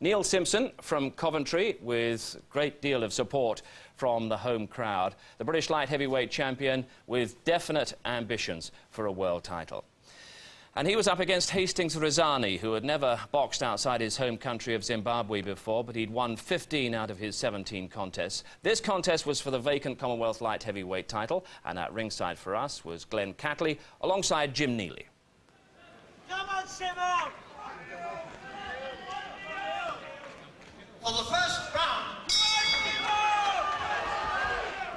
Neil Simpson from Coventry, with a great deal of support from the home crowd. The British light heavyweight champion with definite ambitions for a world title. And he was up against Hastings Rasani, who had never boxed outside his home country of Zimbabwe before, but he'd won 15 out of his 17 contests. This contest was for the vacant Commonwealth light heavyweight title, and at ringside for us was Glenn Catley alongside Jim Neely. Come on, Simon! For the first round.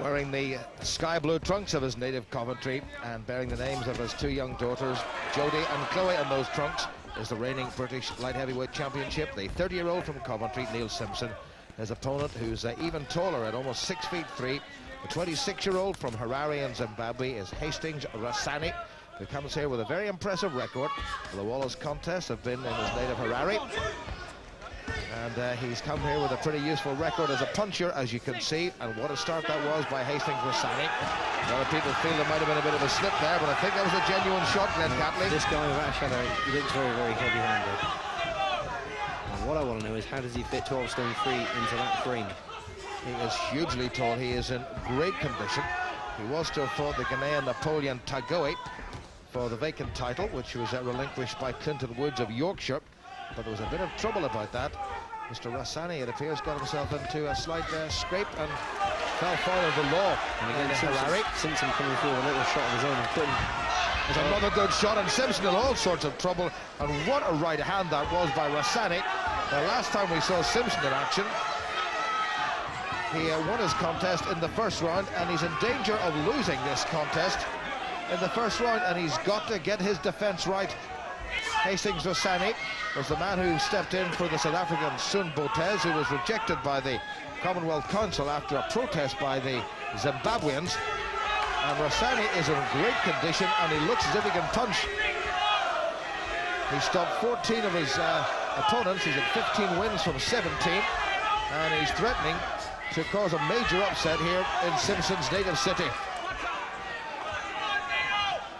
Wearing the sky blue trunks of his native Coventry and bearing the names of his two young daughters, Jodie and Chloe, on those trunks, is the reigning British light heavyweight championship. The 30-year-old from Coventry, Neil Simpson, his opponent, who's even taller at almost 6'3". The 26-year-old from Harare in Zimbabwe is Hastings Rasani, who comes here with a very impressive record. Although all his contests have been in his native Harare. And he's come here with a pretty useful record as a puncher, as you can see. And what a start that was by Hastings Rasani. A lot of people feel there might have been a bit of a slip there, but I think that was a genuine shot, Glenn Catley. This guy with that shadow, he looks very, very heavy-handed. And what I want to know is, how does he fit 12 stone 3 into that frame? He is hugely tall. He is in great condition. He was to have fought the Ghanaian Napoleon Tagoe for the vacant title, which was relinquished by Clinton Woods of Yorkshire. But there was a bit of trouble about that. Mr. Rasani, it appears, got himself into a slight scrape and fell foul of the law. And again, Simpson coming through with a little shot of his own and putting... There's another good shot, and Simpson in all sorts of trouble. And what a right hand that was by Rasani. The last time we saw Simpson in action, he won his contest in the first round, and he's in danger of losing this contest in the first round, and he's got to get his defence right. Hastings Rasani was the man who stepped in for the South African Sun Botez, who was rejected by the Commonwealth Council after a protest by the Zimbabweans. And Rasani is in great condition, and he looks as if he can punch. He stopped 14 of his opponents. He's at 15 wins from 17, and he's threatening to cause a major upset here in Simpson's native city.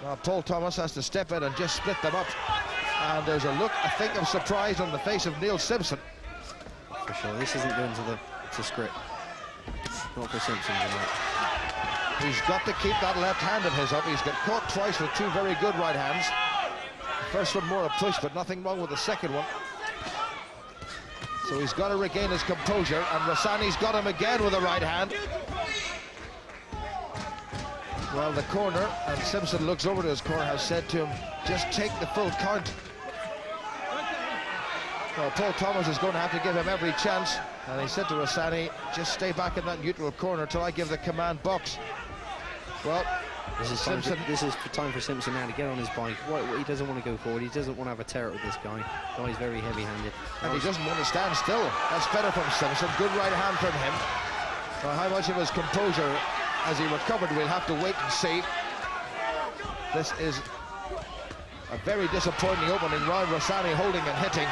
Now Paul Thomas has to step in and just split them up. And there's a look, I think, of surprise on the face of Neil Simpson. For sure, this isn't going to script. Not for Simpson tonight. He's got to keep that left hand of his up. He's got caught twice with two very good right hands. The first one more a push, but nothing wrong with the second one. So he's got to regain his composure, and Rasani's got him again with a right hand. Well, the corner, and Simpson looks over to his corner, has said to him, just take the full count. Well, Paul Thomas is going to have to give him every chance, and he said to Rasani, just stay back in that neutral corner till I give the command box. Well, this is time for Simpson now to get on his bike. He doesn't want to go forward. He doesn't want to have a terror with this guy. The guy's very heavy-handed. And he doesn't want to stand still. That's better from Simpson. Good right hand from him. Well, how much of his composure as he recovered, we'll have to wait and see. This is a very disappointing opening round. Rasani holding and hitting,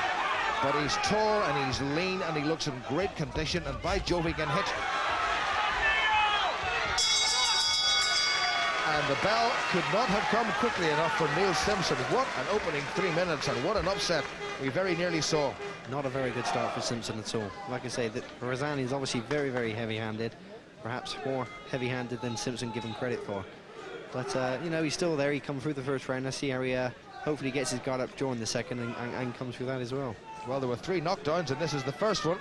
but he's tall and he's lean and he looks in great condition, and by Jove, he can hit. And the bell could not have come quickly enough for Neil Simpson. What an opening 3 minutes, and what an upset we very nearly saw. Not a very good start for Simpson at all. Like I say, Rasani is obviously very, very heavy-handed. Perhaps more heavy-handed than Simpson given credit for. But, you know, he's still there. He come through the first round. Let's see how he hopefully gets his guard up during the second and comes through that as well. Well, there were 3 knockdowns, and this is the first one.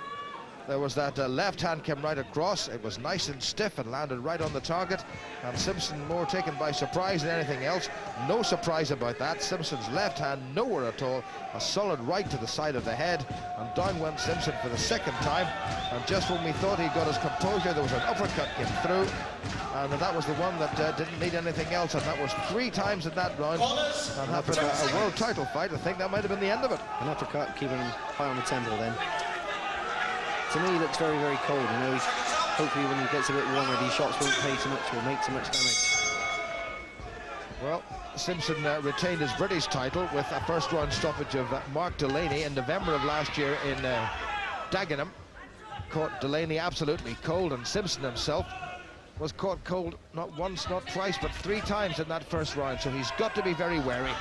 There was that left hand came right across. It was nice and stiff and landed right on the target. And Simpson more taken by surprise than anything else. No surprise about that. Simpson's left hand nowhere at all. A solid right to the side of the head. And down went Simpson for the second time. And just when we thought he got his composure, there was an uppercut came through. And that was the one that didn't need anything else. And that was 3 times in that round. And had been a world title fight. I think that might have been the end of it. An uppercut, keeping him high on the temple then. To me, he looks very, very cold. You know, hopefully when he gets a bit warmer, these shots won't pay too much or make too much damage. Well, Simpson retained his British title with a first-round stoppage of Mark Delaney in November of last year in Dagenham. Caught Delaney absolutely cold, and Simpson himself was caught cold not once, not twice, but 3 times in that first round, so he's got to be very wary.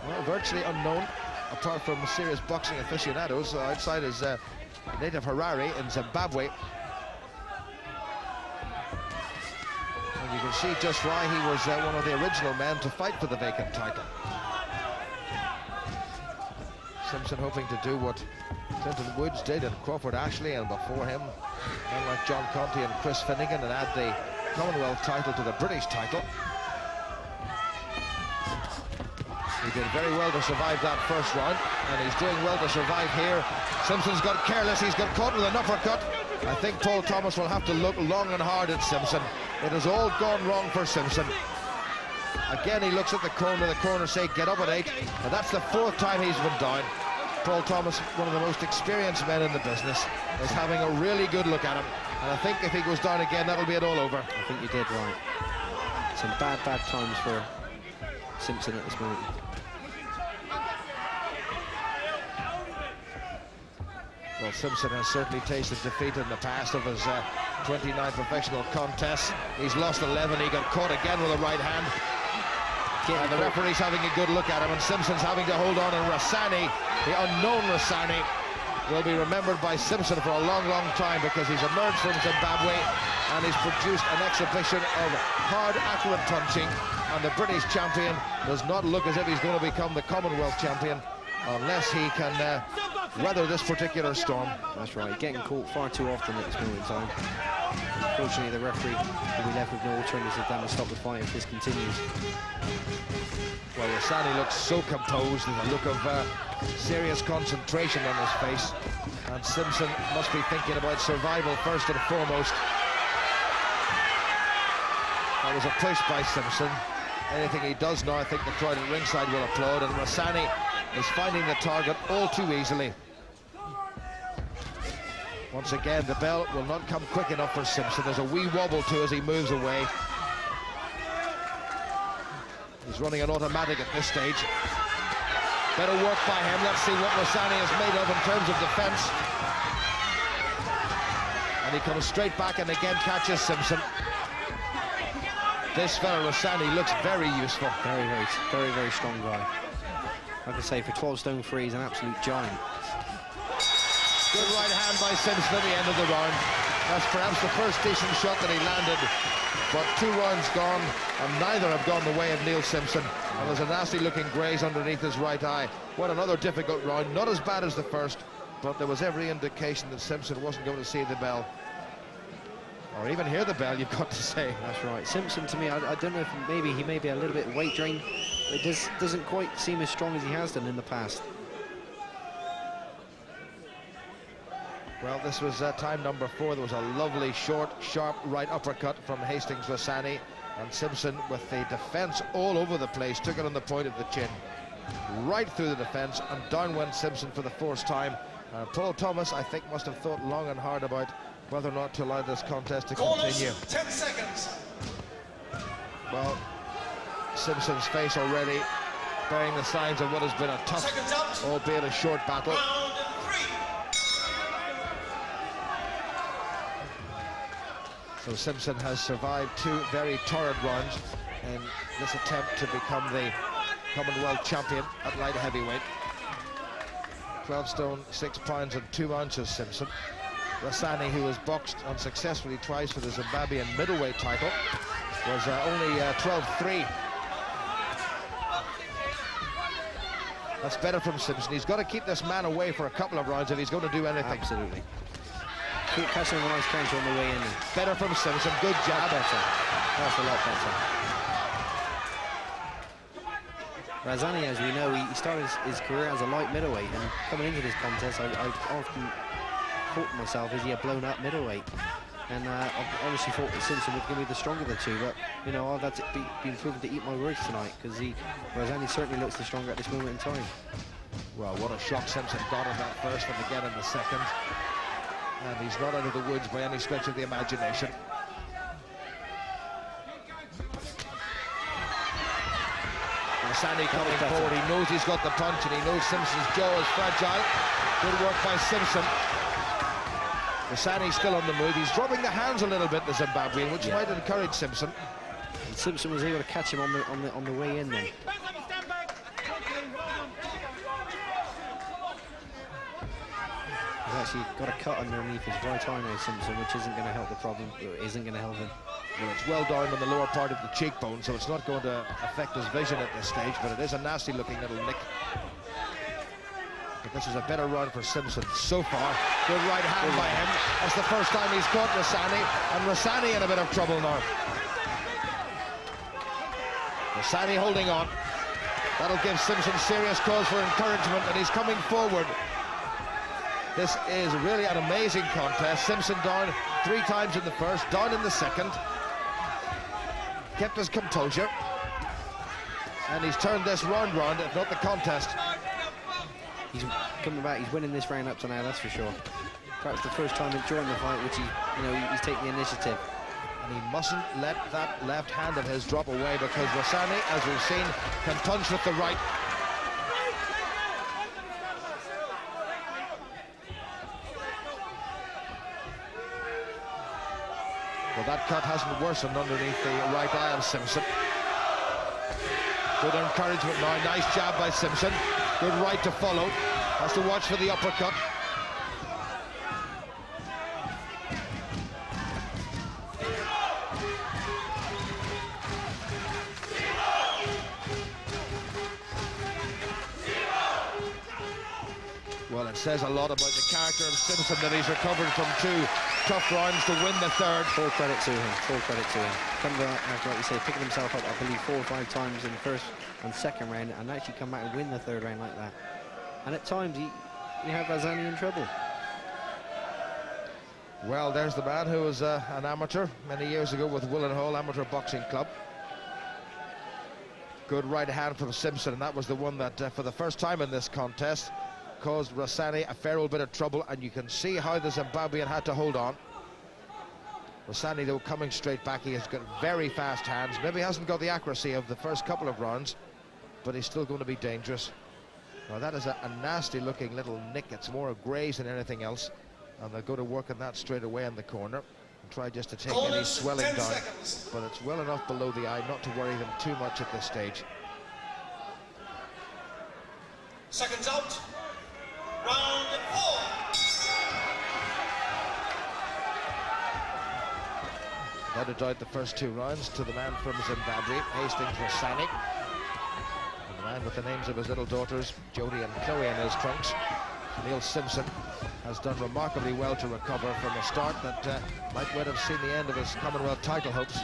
Well, virtually unknown, apart from serious boxing aficionados, outside his native Harare in Zimbabwe. And you can see just why he was one of the original men to fight for the vacant title. Simpson hoping to do what Clinton Woods did and Crawford Ashley, and before him men like John Conte and Chris Finnegan, and add the Commonwealth title to the British title. He did very well to survive that first round, and he's doing well to survive here. Simpson's got careless, he's got caught with an uppercut. I think Paul Thomas will have to look long and hard at Simpson. It has all gone wrong for Simpson. Again, he looks at the corner say, get up at 8, and that's the 4th time he's been down. Paul Thomas, one of the most experienced men in the business, is having a really good look at him. And I think if he goes down again, that'll be it all over. I think you did right. Some bad times for Simpson at this moment. Well, Simpson has certainly tasted defeat in the past of his 29 professional contests. He's lost 11, he got caught again with a right hand. And the referee's having a good look at him, and Simpson's having to hold on, and Rasani, the unknown Rasani, will be remembered by Simpson for a long, long time, because he's emerged from Zimbabwe and he's produced an exhibition of hard, accurate punching, and the British champion does not look as if he's going to become the Commonwealth champion unless he can weather this particular storm. That's right, getting caught far too often at this moment in time. Unfortunately, the referee will be left with no alternative than to stop the fight if this continues. Well, Rasani looks so composed, with a look of serious concentration on his face, and Simpson must be thinking about survival first and foremost. That was a push by Simpson. Anything he does now, I think the crowd at ringside will applaud, and Rasani is finding the target all too easily. Once again, the bell will not come quick enough for Simpson. There's a wee wobble too as he moves away. He's running an automatic at this stage. Better work by him. Let's see what Rasani is made of in terms of defense. And he comes straight back and again catches Simpson. This fella Rasani looks very useful. Very strong guy. Like I say, for 12 stone 3, he's an absolute giant. Good right hand by Simpson at the end of the round. That's perhaps the first decent shot that he landed, but 2 rounds gone, and neither have gone the way of Neil Simpson. And there's a nasty looking graze underneath his right eye. What another difficult round, not as bad as the first, but there was every indication that Simpson wasn't going to see the bell, or even hear the bell, you've got to say. That's right. Simpson, to me, I don't know if maybe he may be a little bit weight drained. It just doesn't quite seem as strong as he has done in the past. Well, this was time number 4. There was a lovely, short, sharp right uppercut from Hastings Rasani, and Simpson, with the defence all over the place, took it on the point of the chin. Right through the defence, and down went Simpson for the 4th time. Paul Thomas, I think, must have thought long and hard about whether or not to allow this contest to continue. 10 seconds. Well, Simpson's face already bearing the signs of what has been a tough, albeit a short battle. Round 3. So Simpson has survived 2 very torrid rounds in this attempt to become the Commonwealth champion at light heavyweight. 12 stone 6 pounds and 2 ounces Simpson. Rasani, who has boxed unsuccessfully twice for the Zimbabwean middleweight title, was only 12-3. That's better from Simpson. He's got to keep this man away for a couple of rounds if he's going to do anything. Absolutely. Keep catching a nice counter on the way in. Better from Simpson. Good job. Better. That's a lot better. Rasani, as we know, he started his career as a light middleweight, and coming into this contest, I often thought to myself, is he a blown-up middleweight? And I honestly thought that Simpson was going to be the stronger of the two, but, you know, I've had to been proven to eat my words tonight, because Rasani certainly looks the stronger at this moment in time. Well, what a shock Simpson got in that first and again in the second. And he's not out of the woods by any stretch of the imagination. Rasani coming forward, he knows he's got the punch, and he knows Simpson's jaw is fragile. Good work by Simpson. Rasani still on the move. He's dropping the hands a little bit, the Zimbabwean, which might encourage Simpson. And Simpson was able to catch him on the way in then. actually got a cut underneath his right eye now, Simpson, which isn't going to help the problem. Isn't going to help him. Well, it's well down on the lower part of the cheekbone, so it's not going to affect his vision at this stage, but it is a nasty-looking little nick. But this is a better run for Simpson so far. Good right hand by him. That's the first time he's caught Rasani, and Rasani in a bit of trouble now. Rasani holding on. That'll give Simpson serious cause for encouragement, and he's coming forward. This is really an amazing contest. Simpson down 3 times in the first, down in the second. Kept his composure. And he's turned this round, if not the contest. He's coming back, he's winning this round up to now, that's for sure. Perhaps the first time during the fight which he's taking the initiative. And he mustn't let that left hand of his drop away, because Rasani, as we've seen, can punch with the right. Well, that cut hasn't worsened underneath the right eye of Simpson. Good encouragement now. Nice jab by Simpson. Good right to follow. Has to watch for the uppercut. Well, it says a lot about the character of Simpson that he's recovered from 2 tough rounds to win the third. Full credit to him, full credit to him. Coming back, like you say, picking himself up, I believe, 4 or 5 times in the first and second round, and actually come back and win the third round like that. And at times, you have Rasani in trouble. Well, there's the man who was an amateur many years ago with Willenhall Amateur Boxing Club. Good right hand from Simpson, and that was the one that, for the first time in this contest, caused Rasani a fair old bit of trouble, and you can see how the Zimbabwean had to hold on. Rasani, though, coming straight back, he has got very fast hands. Maybe hasn't got the accuracy of the first couple of rounds, but he's still going to be dangerous. Now, that is a nasty-looking little nick. It's more a graze than anything else, and they'll go to work on that straight away in the corner and try just to take any swelling down. Seconds. But it's well enough below the eye not to worry them too much at this stage. Seconds out. Round 4. Without a doubt, the first 2 rounds to the man from Zimbabwe, Hastings Rasani. And the man with the names of his little daughters, Jodie and Chloe, in his trunks. Neil Simpson has done remarkably well to recover from a start that might well have seen the end of his Commonwealth title hopes.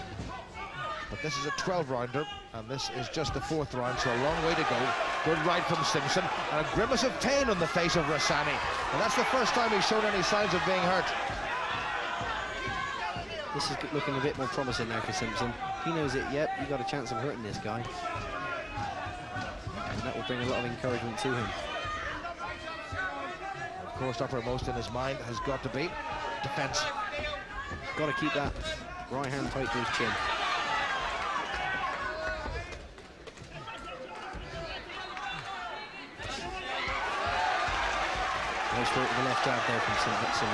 But this is a 12-rounder, and this is just the 4th round, so a long way to go. Good right from Simpson, and a grimace of pain on the face of Rasani. And that's the first time he's shown any signs of being hurt. This is looking a bit more promising now for Simpson. He knows that, yep, you got a chance of hurting this guy. And that will bring a lot of encouragement to him. Of course, uppermost in his mind has got to be defense. Got to keep that right hand tight to his chin. Nice work with the left jab there from Simpson.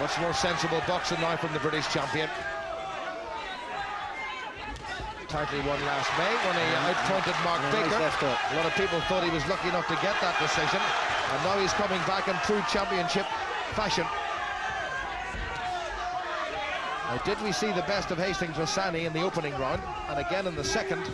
Much more sensible boxing now from the British champion. Tightly won last May when he out-pointed Mark Baker. A lot of people thought he was lucky enough to get that decision, and now he's coming back in true championship fashion. Now, did we see the best of Hastings Rasani in the opening round, and again in the second?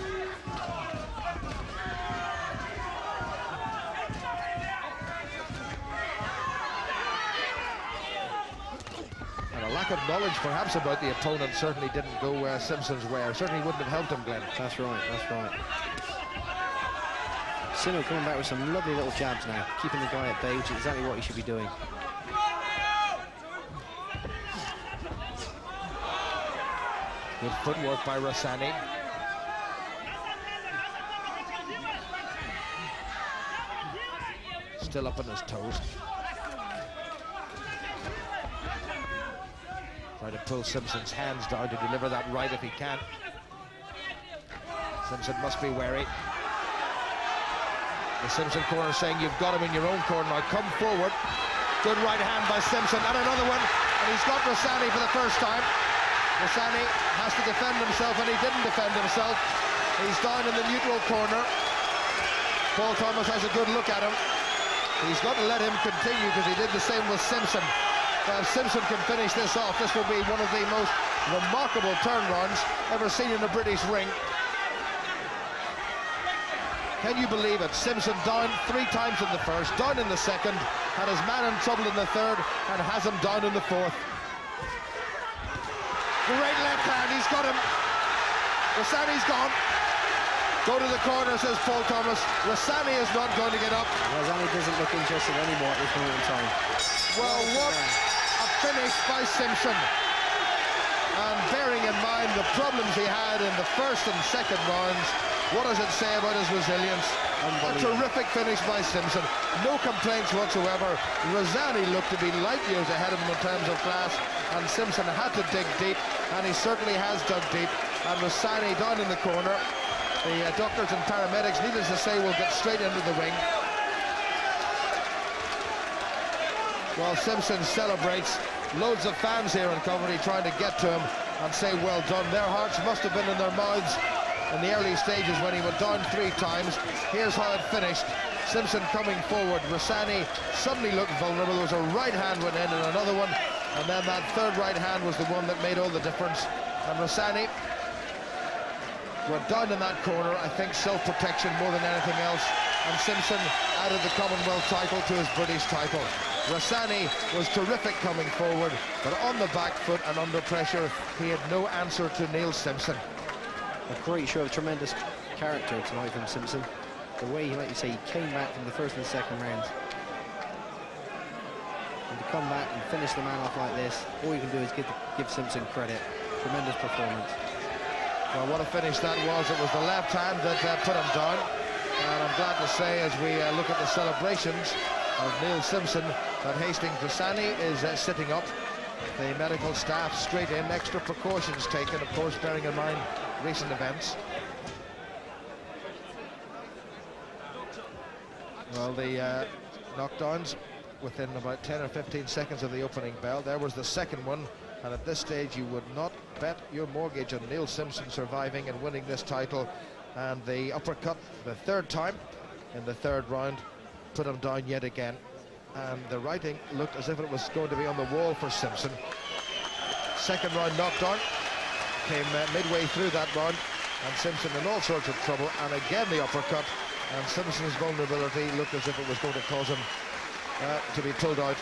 Lack of knowledge perhaps about the opponent certainly didn't go Simpson's way, or certainly wouldn't have helped him, Glenn. That's right, that's right. Sino coming back with some lovely little jabs now, keeping the guy at bay, which is exactly what he should be doing. Good footwork by Rasani. Still up on his toes. Try to pull Simpson's hands down to deliver that right if he can. Simpson must be wary. The Simpson corner saying, you've got him in your own corner now, come forward. Good right hand by Simpson, and another one, and he's got Rasani for the first time. Rasani has to defend himself, and he didn't defend himself. He's down in the neutral corner. Paul Thomas has a good look at him. He's got to let him continue because he did the same with Simpson. If Simpson can finish this off, this will be one of the most remarkable turnarounds ever seen in a British ring. Can you believe it? Simpson down 3 times in the first, down in the second, had his man in trouble in the third, and has him down in the fourth. Great left hand, he's got him. Rasani's gone. Go to the corner, says Paul Thomas. Rasani is not going to get up. Rasani doesn't look interested anymore at this moment in time. Well, what a finish by Simpson. And bearing in mind the problems he had in the first and second rounds, what does it say about his resilience? A terrific finish by Simpson. No complaints whatsoever. Rasani looked to be light years ahead of him in terms of class, and Simpson had to dig deep, and he certainly has dug deep. And Rasani down in the corner. The doctors and paramedics, needless to say, will get straight into the ring. While Simpson celebrates, loads of fans here in Coventry trying to get to him and say well done. Their hearts must have been in their mouths in the early stages when he went down 3 times. Here's how it finished. Simpson coming forward. Rasani suddenly looked vulnerable. There was a right hand went in and another one, and then that third right hand was the one that made all the difference. And Rasani went down in that corner, I think self-protection more than anything else, and Simpson added the Commonwealth title to his British title. Rasani was terrific coming forward, but on the back foot and under pressure, he had no answer to Neil Simpson. A great show of tremendous character tonight from Simpson. The way, like you say, he came back from the first and second rounds. And to come back and finish the man off like this, all you can do is give Simpson credit. Tremendous performance. Well, what a finish that was. It was the left hand that put him down. And I'm glad to say, as we look at the celebrations of Neil Simpson, that Hastings Rasani is sitting up. The medical staff straight in, extra precautions taken, of course, bearing in mind recent events. Well, the knockdowns within about 10 or 15 seconds of the opening bell. There was the second one, and at this stage you would not bet your mortgage on Neil Simpson surviving and winning this title. And the uppercut the third time in the third round put him down yet again, and the writing looked as if it was going to be on the wall for Simpson. Second round knockdown came midway through that round, and Simpson in all sorts of trouble, and again the uppercut, and Simpson's vulnerability looked as if it was going to cause him to be pulled out.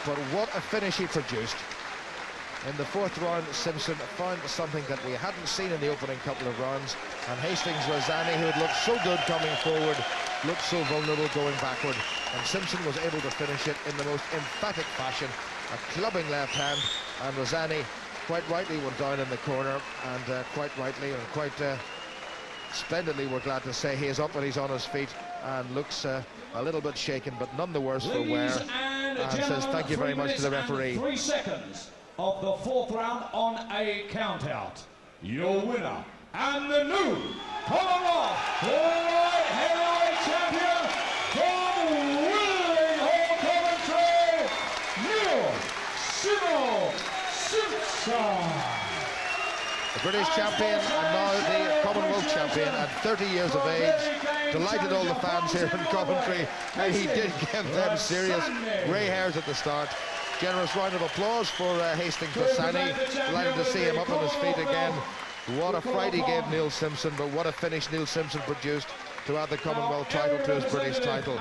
But what a finish he produced. In the fourth round, Simpson found something that we hadn't seen in the opening couple of rounds, and Hastings Rasani, who had looked so good coming forward, looked so vulnerable going backward, and Simpson was able to finish it in the most emphatic fashion. A clubbing left hand, and Rasani quite rightly went down in the corner, and quite rightly and quite splendidly, we're glad to say, he is up and he's on his feet and looks a little bit shaken, but none the worse for wear, and says thank you very much to the referee. 3 seconds of the fourth round on a count out. Your winner and the new Commonwealth light heavyweight champion from Willinghall, Coventry, Neil Simpson. The British champion and now the Commonwealth champion at 30 years of age. Delighted all the fans here in Coventry, and he did give them serious grey hairs at the start. Generous round of applause for Hastings Rasani. Delighted to see him up on his feet again. What a fright he gave Neil Simpson, but what a finish Neil Simpson produced to add the Commonwealth title to his British title.